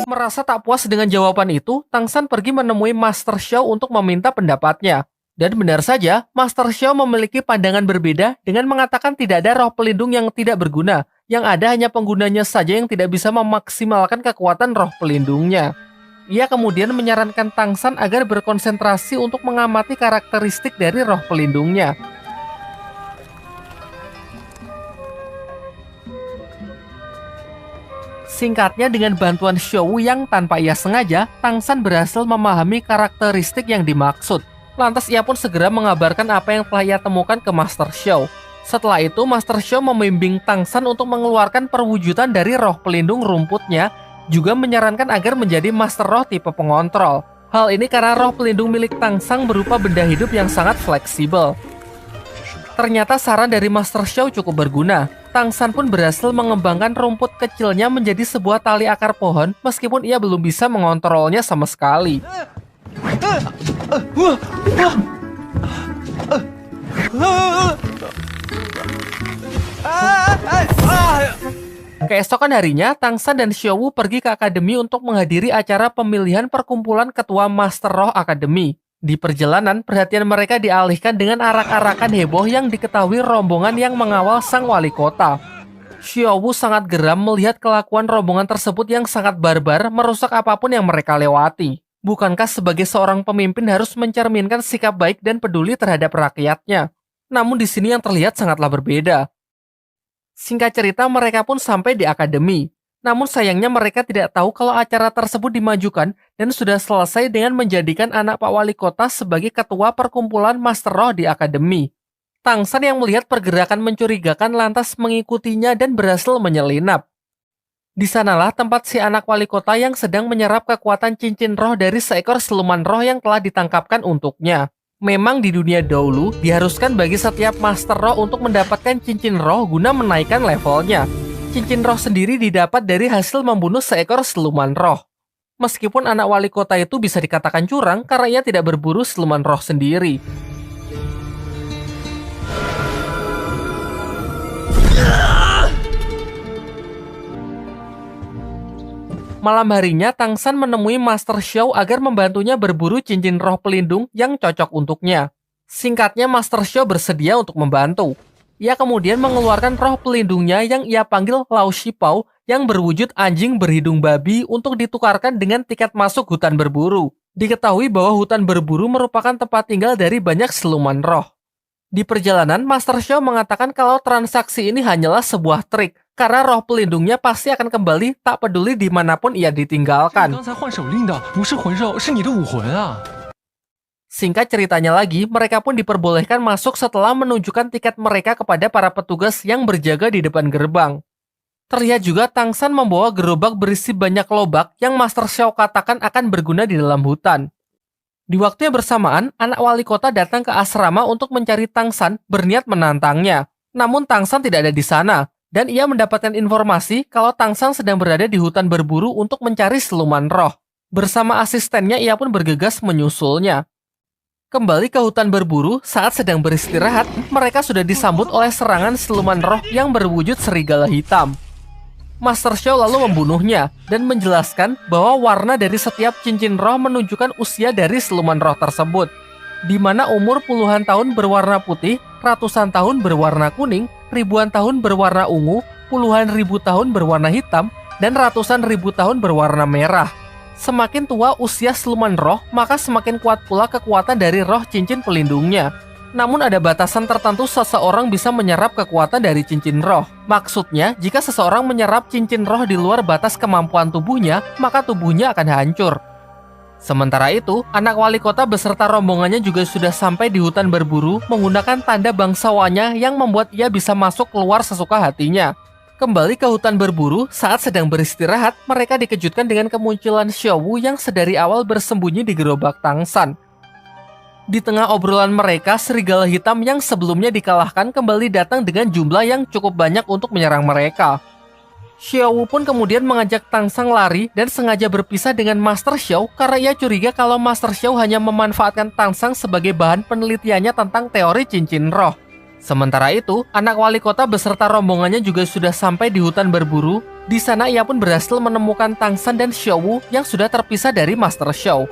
Merasa tak puas dengan jawaban itu, Tang San pergi menemui Master Xiao untuk meminta pendapatnya. Dan benar saja, Master Xiao memiliki pandangan berbeda dengan mengatakan tidak ada roh pelindung yang tidak berguna, yang ada hanya penggunanya saja yang tidak bisa memaksimalkan kekuatan roh pelindungnya. Ia kemudian menyarankan Tang San agar berkonsentrasi untuk mengamati karakteristik dari roh pelindungnya. Singkatnya, dengan bantuan Xiao Wu yang tanpa ia sengaja, Tang San berhasil memahami karakteristik yang dimaksud. Lantas ia pun segera mengabarkan apa yang telah ia temukan ke Master Xiao. Setelah itu, Master Xiao membimbing Tang San untuk mengeluarkan perwujudan dari roh pelindung rumputnya, juga menyarankan agar menjadi Master Roh tipe pengontrol. Hal ini karena roh pelindung milik Tang San berupa benda hidup yang sangat fleksibel. Ternyata saran dari Master Xiao cukup berguna. Tang San pun berhasil mengembangkan rumput kecilnya menjadi sebuah tali akar pohon, meskipun ia belum bisa mengontrolnya sama sekali. Keesokan harinya, Tang San dan Xiao Wu pergi ke akademi untuk menghadiri acara pemilihan perkumpulan ketua Master Roh Akademi. Di perjalanan, perhatian mereka dialihkan dengan arak-arakan heboh yang diketahui rombongan yang mengawal sang wali kota. Xiao Wu sangat geram melihat kelakuan rombongan tersebut yang sangat barbar, merusak apapun yang mereka lewati. Bukankah sebagai seorang pemimpin harus mencerminkan sikap baik dan peduli terhadap rakyatnya? Namun di sini yang terlihat sangatlah berbeda. Singkat cerita, mereka pun sampai di akademi. Namun sayangnya mereka tidak tahu kalau acara tersebut dimajukan dan sudah selesai dengan menjadikan anak Pak Wali Kota sebagai ketua perkumpulan Master Roh di akademi. Tang San yang melihat pergerakan mencurigakan lantas mengikutinya dan berhasil menyelinap. Di sanalah tempat si anak wali kota yang sedang menyerap kekuatan cincin roh dari seekor siluman roh yang telah ditangkapkan untuknya. Memang di dunia dahulu diharuskan bagi setiap Master Roh untuk mendapatkan cincin roh guna menaikkan levelnya. Cincin roh sendiri didapat dari hasil membunuh seekor siluman roh. Meskipun anak wali kota itu bisa dikatakan curang karena ia tidak berburu siluman roh sendiri. Malam harinya, Tang San menemui Master Xiao agar membantunya berburu cincin roh pelindung yang cocok untuknya. Singkatnya, Master Xiao bersedia untuk membantu. Ia kemudian mengeluarkan roh pelindungnya yang ia panggil Lao Shipao yang berwujud anjing berhidung babi untuk ditukarkan dengan tiket masuk hutan berburu. Diketahui bahwa hutan berburu merupakan tempat tinggal dari banyak siluman roh. Di perjalanan, Master Xiao mengatakan kalau transaksi ini hanyalah sebuah trik, karena roh pelindungnya pasti akan kembali tak peduli dimanapun ia ditinggalkan. Singkat ceritanya lagi, mereka pun diperbolehkan masuk setelah menunjukkan tiket mereka kepada para petugas yang berjaga di depan gerbang. Terlihat juga Tang San membawa gerobak berisi banyak lobak yang Master Xiao katakan akan berguna di dalam hutan. Di waktu yang bersamaan, anak wali kota datang ke asrama untuk mencari Tang San berniat menantangnya. Namun Tang San tidak ada di sana, dan ia mendapatkan informasi kalau Tang San sedang berada di hutan berburu untuk mencari siluman roh. Bersama asistennya, ia pun bergegas menyusulnya. Kembali ke hutan berburu, saat sedang beristirahat, mereka sudah disambut oleh serangan siluman roh yang berwujud serigala hitam. Master Xiao lalu membunuhnya dan menjelaskan bahwa warna dari setiap cincin roh menunjukkan usia dari siluman roh tersebut, di mana umur puluhan tahun berwarna putih, ratusan tahun berwarna kuning, ribuan tahun berwarna ungu, puluhan ribu tahun berwarna hitam, dan ratusan ribu tahun berwarna merah. Semakin tua usia siluman roh, maka semakin kuat pula kekuatan dari roh cincin pelindungnya. Namun ada batasan tertentu seseorang bisa menyerap kekuatan dari cincin roh. Maksudnya, jika seseorang menyerap cincin roh di luar batas kemampuan tubuhnya, maka tubuhnya akan hancur. Sementara itu, anak wali kota beserta rombongannya juga sudah sampai di hutan berburu menggunakan tanda bangsawannya yang membuat ia bisa masuk keluar sesuka hatinya. Kembali ke hutan berburu, saat sedang beristirahat, mereka dikejutkan dengan kemunculan Xiao Wu yang sedari awal bersembunyi di gerobak Tang San. Di tengah obrolan mereka, serigala hitam yang sebelumnya dikalahkan kembali datang dengan jumlah yang cukup banyak untuk menyerang mereka. Xiao Wu pun kemudian mengajak Tang San lari dan sengaja berpisah dengan Master Xiao karena ia curiga kalau Master Xiao hanya memanfaatkan Tang San sebagai bahan penelitiannya tentang teori cincin roh. Sementara itu, anak wali kota beserta rombongannya juga sudah sampai di hutan berburu. Di sana ia pun berhasil menemukan Tang San dan Xiao Wu yang sudah terpisah dari Master Xiao.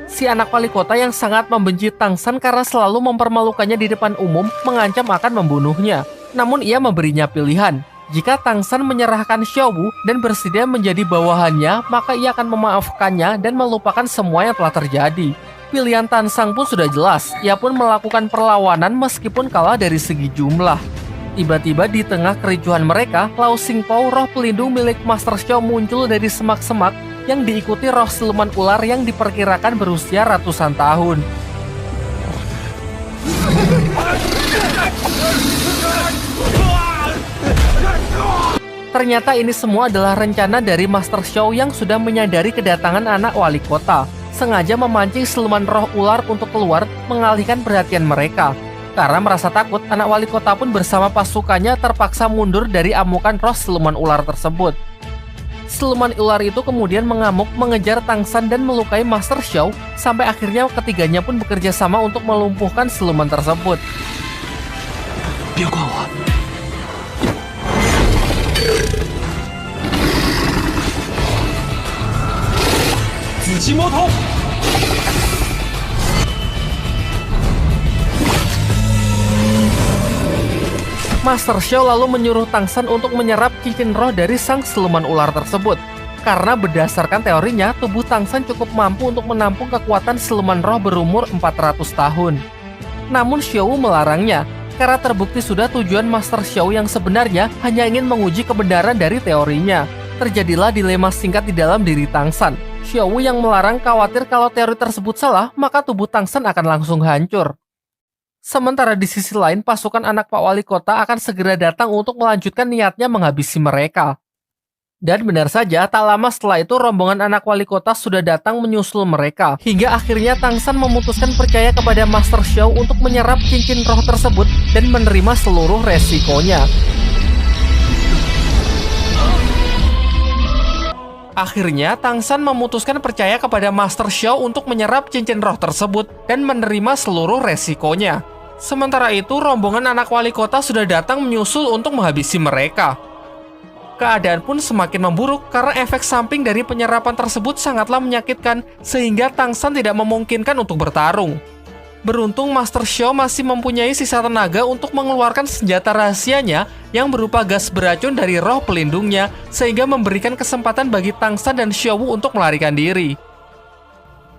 Si anak wali kota yang sangat membenci Tang San karena selalu mempermalukannya di depan umum mengancam akan membunuhnya. Namun ia memberinya pilihan. Jika Tang San menyerahkan Xiao Wu dan bersedia menjadi bawahannya, maka ia akan memaafkannya dan melupakan semua yang telah terjadi. Pilihan Tan Sang pun sudah jelas, ia pun melakukan perlawanan meskipun kalah dari segi jumlah. Tiba-tiba di tengah kericuhan mereka, Lao Xingpo, roh pelindung milik Master Xiao muncul dari semak-semak yang diikuti roh siluman ular yang diperkirakan berusia ratusan tahun. Ternyata ini semua adalah rencana dari Master Xiao yang sudah menyadari kedatangan anak wali kota. Sengaja memancing siluman roh ular untuk keluar mengalihkan perhatian mereka. Karena merasa takut, anak wali kota pun bersama pasukannya terpaksa mundur dari amukan roh siluman ular tersebut. Siluman ular itu kemudian mengamuk mengejar Tang San dan melukai Master Xiao, sampai akhirnya ketiganya pun bekerja sama untuk melumpuhkan siluman tersebut. Master Xiao lalu menyuruh Tang San untuk menyerap cincin roh dari sang siluman ular tersebut. Karena berdasarkan teorinya, tubuh Tang San cukup mampu untuk menampung kekuatan siluman roh berumur 400 tahun. Namun Xiao Wu melarangnya, karena terbukti sudah tujuan Master Xiao yang sebenarnya hanya ingin menguji kebenaran dari teorinya. Terjadilah dilema singkat di dalam diri Tang San. Xiao Wu yang melarang khawatir kalau teori tersebut salah, maka tubuh Tang San akan langsung hancur. Sementara di sisi lain, pasukan anak Pak Wali Kota akan segera datang untuk melanjutkan niatnya menghabisi mereka. Dan benar saja, tak lama setelah itu rombongan anak wali kota sudah datang menyusul mereka. Hingga akhirnya Tang San memutuskan percaya kepada Master Xiao untuk menyerap cincin roh tersebut dan menerima seluruh resikonya. Akhirnya, Tang San memutuskan percaya kepada Master Xiao untuk menyerap cincin roh tersebut dan menerima seluruh resikonya. Sementara itu, rombongan anak wali kota sudah datang menyusul untuk menghabisi mereka. Keadaan pun semakin memburuk karena efek samping dari penyerapan tersebut sangatlah menyakitkan sehingga Tang San tidak memungkinkan untuk bertarung. Beruntung Master Xiao masih mempunyai sisa tenaga untuk mengeluarkan senjata rahasianya yang berupa gas beracun dari roh pelindungnya sehingga memberikan kesempatan bagi Tang San dan Xiao Wu untuk melarikan diri.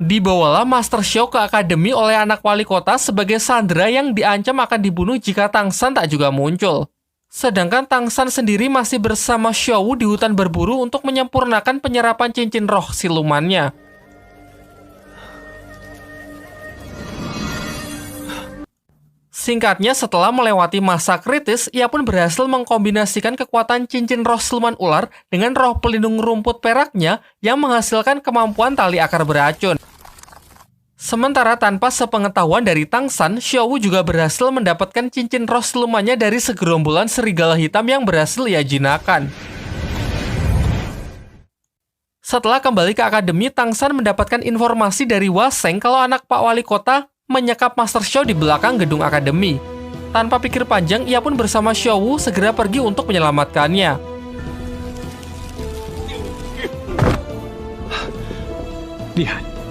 Dibawalah Master Xiao ke akademi oleh anak wali kota sebagai sandera yang diancam akan dibunuh jika Tang San tak juga muncul. Sedangkan Tang San sendiri masih bersama Xiao Wu di hutan berburu untuk menyempurnakan penyerapan cincin roh silumannya. Singkatnya, setelah melewati masa kritis, ia pun berhasil mengkombinasikan kekuatan cincin roh siluman ular dengan roh pelindung rumput peraknya yang menghasilkan kemampuan tali akar beracun. Sementara tanpa sepengetahuan dari Tang San, Xiao Wu juga berhasil mendapatkan cincin roh silumannya dari segerombolan serigala hitam yang berhasil ia jinakkan. Setelah kembali ke akademi, Tang San mendapatkan informasi dari Hua Sheng kalau anak Pak Wali Kota menyekap Master Xiao di belakang gedung akademi. Tanpa pikir panjang, ia pun bersama Xiao Wu segera pergi untuk menyelamatkannya.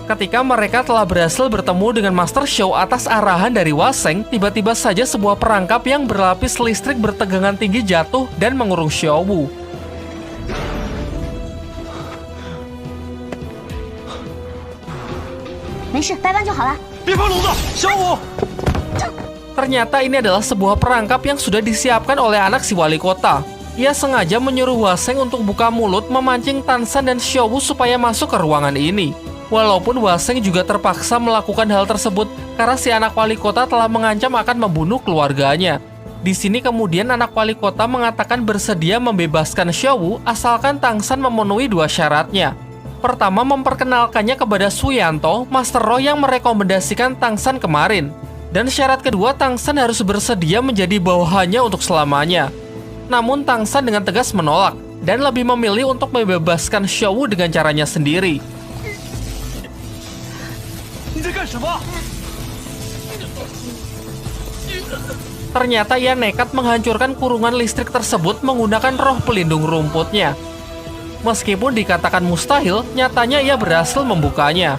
Ketika mereka telah berhasil bertemu dengan Master Xiao atas arahan dari Hua Sheng, tiba-tiba saja sebuah perangkap yang berlapis listrik bertegangan tinggi jatuh dan mengurung Xiao Wu. Ternyata ini adalah sebuah perangkap yang sudah disiapkan oleh anak si wali kota. Ia sengaja menyuruh Hua Sheng untuk buka mulut memancing Tang San dan Xiao Wu supaya masuk ke ruangan ini. Walaupun Hua Sheng juga terpaksa melakukan hal tersebut karena si anak wali kota telah mengancam akan membunuh keluarganya. Di sini kemudian anak wali kota mengatakan bersedia membebaskan Xiao Wu asalkan Tang San memenuhi dua syaratnya. Pertama, memperkenalkannya kepada Suyanto, Master Roh yang merekomendasikan Tang San kemarin. Dan syarat kedua, Tang San harus bersedia menjadi bawahannya untuk selamanya. Namun Tang San dengan tegas menolak dan lebih memilih untuk membebaskan Xiao Wu dengan caranya sendiri. Ternyata ia nekat menghancurkan kurungan listrik tersebut menggunakan roh pelindung rumputnya. Meskipun dikatakan mustahil, nyatanya ia berhasil membukanya.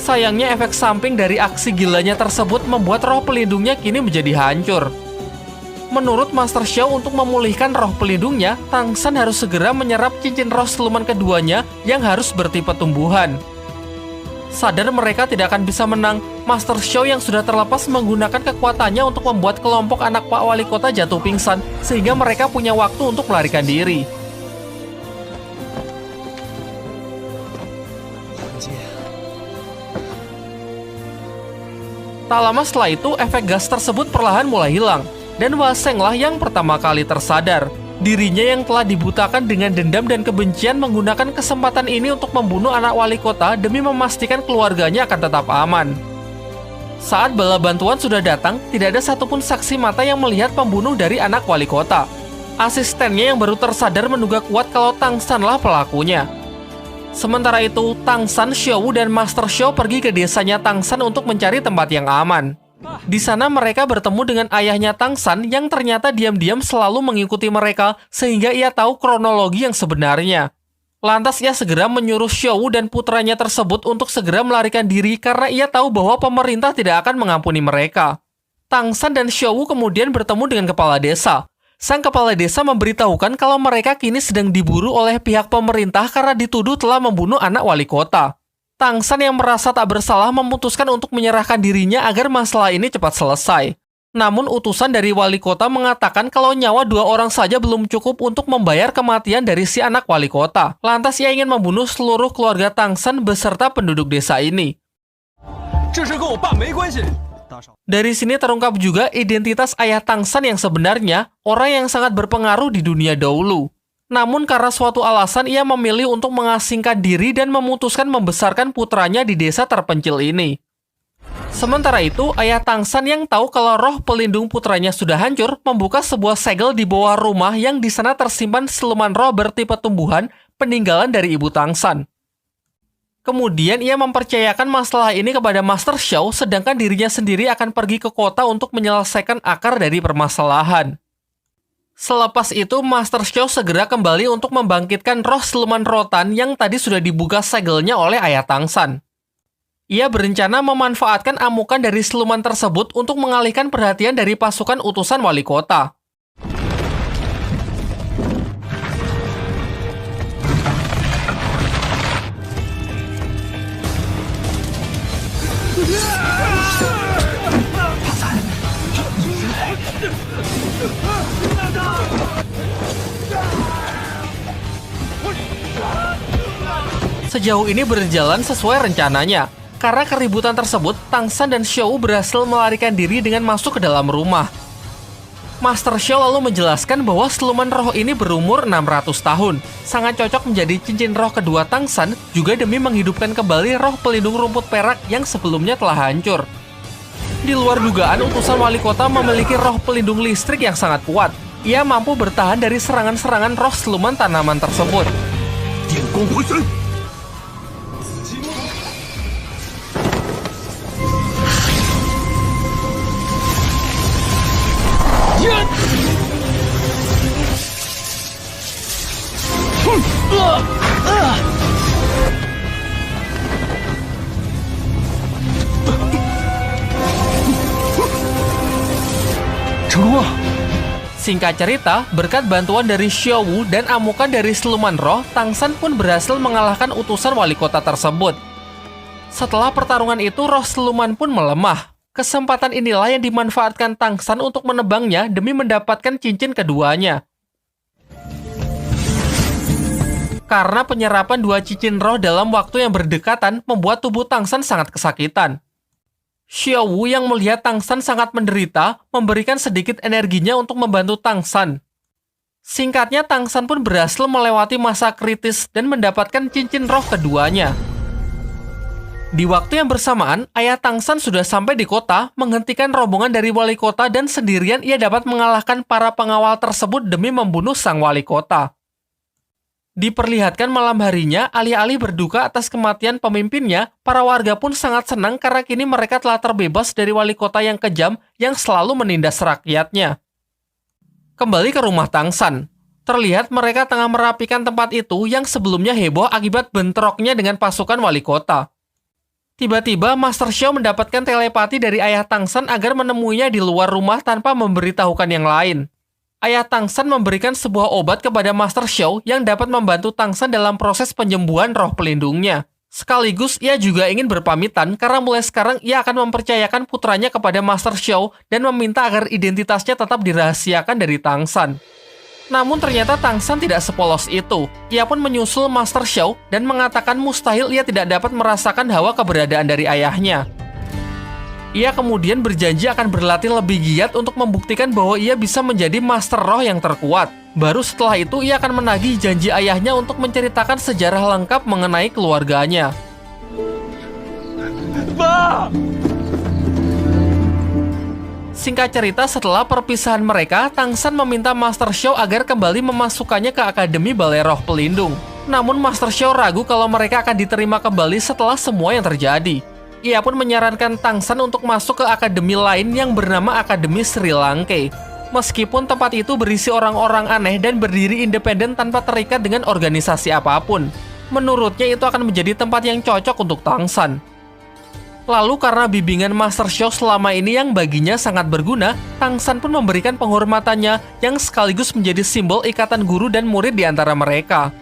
Sayangnya efek samping dari aksi gilanya tersebut membuat roh pelindungnya kini menjadi hancur. Menurut Master Xiao, untuk memulihkan roh pelindungnya, Tang San harus segera menyerap cincin roh siluman keduanya yang harus bertipe tumbuhan. Sadar mereka tidak akan bisa menang, Master Xiao yang sudah terlepas menggunakan kekuatannya untuk membuat kelompok anak Pak Wali Kota jatuh pingsan, sehingga mereka punya waktu untuk melarikan diri. Tak lama setelah itu, efek gas tersebut perlahan mulai hilang, dan Wasenglah yang pertama kali tersadar. Dirinya yang telah dibutakan dengan dendam dan kebencian menggunakan kesempatan ini untuk membunuh anak wali kota demi memastikan keluarganya akan tetap aman. Saat bala bantuan sudah datang, tidak ada satupun saksi mata yang melihat pembunuh dari anak wali kota. Asistennya yang baru tersadar menduga kuat kalau Tang Sanlah pelakunya. Sementara itu, Tang San, Xiao Wu, dan Master Xiao pergi ke desanya Tang San untuk mencari tempat yang aman. Di sana mereka bertemu dengan ayahnya Tang San yang ternyata diam-diam selalu mengikuti mereka sehingga ia tahu kronologi yang sebenarnya. Lantas ia segera menyuruh Xiao Wu dan putranya tersebut untuk segera melarikan diri karena ia tahu bahwa pemerintah tidak akan mengampuni mereka. Tang San dan Xiao Wu kemudian bertemu dengan kepala desa. Sang kepala desa memberitahukan kalau mereka kini sedang diburu oleh pihak pemerintah karena dituduh telah membunuh anak wali kota. Tang San yang merasa tak bersalah memutuskan untuk menyerahkan dirinya agar masalah ini cepat selesai. Namun utusan dari wali kota mengatakan kalau nyawa 2 orang saja belum cukup untuk membayar kematian dari si anak wali kota. Lantas ia ingin membunuh seluruh keluarga Tang San beserta penduduk desa ini. Dari sini terungkap juga identitas ayah Tang San yang sebenarnya, orang yang sangat berpengaruh di dunia dahulu. Namun karena suatu alasan ia memilih untuk mengasingkan diri dan memutuskan membesarkan putranya di desa terpencil ini. Sementara itu, ayah Tang San yang tahu kalau roh pelindung putranya sudah hancur, membuka sebuah segel di bawah rumah yang di sana tersimpan siluman roh bertipe tumbuhan peninggalan dari ibu Tang San. Kemudian ia mempercayakan masalah ini kepada Master Xiao, sedangkan dirinya sendiri akan pergi ke kota untuk menyelesaikan akar dari permasalahan. Selepas itu, Master Xiao segera kembali untuk membangkitkan roh siluman rotan yang tadi sudah dibuka segelnya oleh ayah Tang San. Ia berencana memanfaatkan amukan dari siluman tersebut untuk mengalihkan perhatian dari pasukan utusan wali kota. Sejauh ini berjalan sesuai rencananya. Karena keributan tersebut, Tang San dan Xiao Wu berhasil melarikan diri dengan masuk ke dalam rumah. Master Xiao lalu menjelaskan bahwa siluman roh ini berumur 600 tahun. Sangat cocok menjadi cincin roh kedua Tang San, juga demi menghidupkan kembali roh pelindung rumput perak yang sebelumnya telah hancur. Di luar dugaan, utusan wali kota memiliki roh pelindung listrik yang sangat kuat. Ia mampu bertahan dari serangan-serangan roh siluman tanaman tersebut. Singkat cerita, berkat bantuan dari Xiao Wu dan amukan dari siluman roh, Tang San pun berhasil mengalahkan utusan wali kota tersebut. Setelah pertarungan itu, roh siluman pun melemah. Kesempatan inilah yang dimanfaatkan Tang San untuk menebangnya demi mendapatkan cincin keduanya. Karena penyerapan 2 cincin roh dalam waktu yang berdekatan membuat tubuh Tang San sangat kesakitan. Xiao Wu yang melihat Tang San sangat menderita, memberikan sedikit energinya untuk membantu Tang San. Singkatnya, Tang San pun berhasil melewati masa kritis dan mendapatkan cincin roh keduanya. Di waktu yang bersamaan, ayah Tang San sudah sampai di kota, menghentikan rombongan dari wali kota dan sendirian ia dapat mengalahkan para pengawal tersebut demi membunuh sang wali kota. Diperlihatkan malam harinya, alih-alih berduka atas kematian pemimpinnya, para warga pun sangat senang karena kini mereka telah terbebas dari wali kota yang kejam yang selalu menindas rakyatnya. Kembali ke rumah Tangsan. Terlihat mereka tengah merapikan tempat itu yang sebelumnya heboh akibat bentroknya dengan pasukan wali kota. Tiba-tiba Master Xiao mendapatkan telepati dari ayah Tangsan agar menemuinya di luar rumah tanpa memberitahukan yang lain. Ayah Tangsan memberikan sebuah obat kepada Master Xiao yang dapat membantu Tangsan dalam proses penyembuhan roh pelindungnya. Sekaligus ia juga ingin berpamitan karena mulai sekarang ia akan mempercayakan putranya kepada Master Xiao dan meminta agar identitasnya tetap dirahasiakan dari Tangsan. Namun ternyata Tangsan tidak sepolos itu. Ia pun menyusul Master Xiao dan mengatakan mustahil ia tidak dapat merasakan hawa keberadaan dari ayahnya. Ia kemudian berjanji akan berlatih lebih giat untuk membuktikan bahwa ia bisa menjadi Master Roh yang terkuat. Baru setelah itu ia akan menagih janji ayahnya untuk menceritakan sejarah lengkap mengenai keluarganya. Singkat cerita, setelah perpisahan mereka, Tangsan meminta Master Xiao agar kembali memasukkannya ke Akademi Balai Roh Pelindung. Namun Master Xiao ragu kalau mereka akan diterima kembali setelah semua yang terjadi. Ia pun menyarankan Tangsan untuk masuk ke akademi lain yang bernama Akademi Sri Lanka. Meskipun tempat itu berisi orang-orang aneh dan berdiri independen tanpa terikat dengan organisasi apapun. Menurutnya itu akan menjadi tempat yang cocok untuk Tangsan. Lalu karena bimbingan Master Xiao selama ini yang baginya sangat berguna, Tangsan pun memberikan penghormatannya yang sekaligus menjadi simbol ikatan guru dan murid di antara mereka.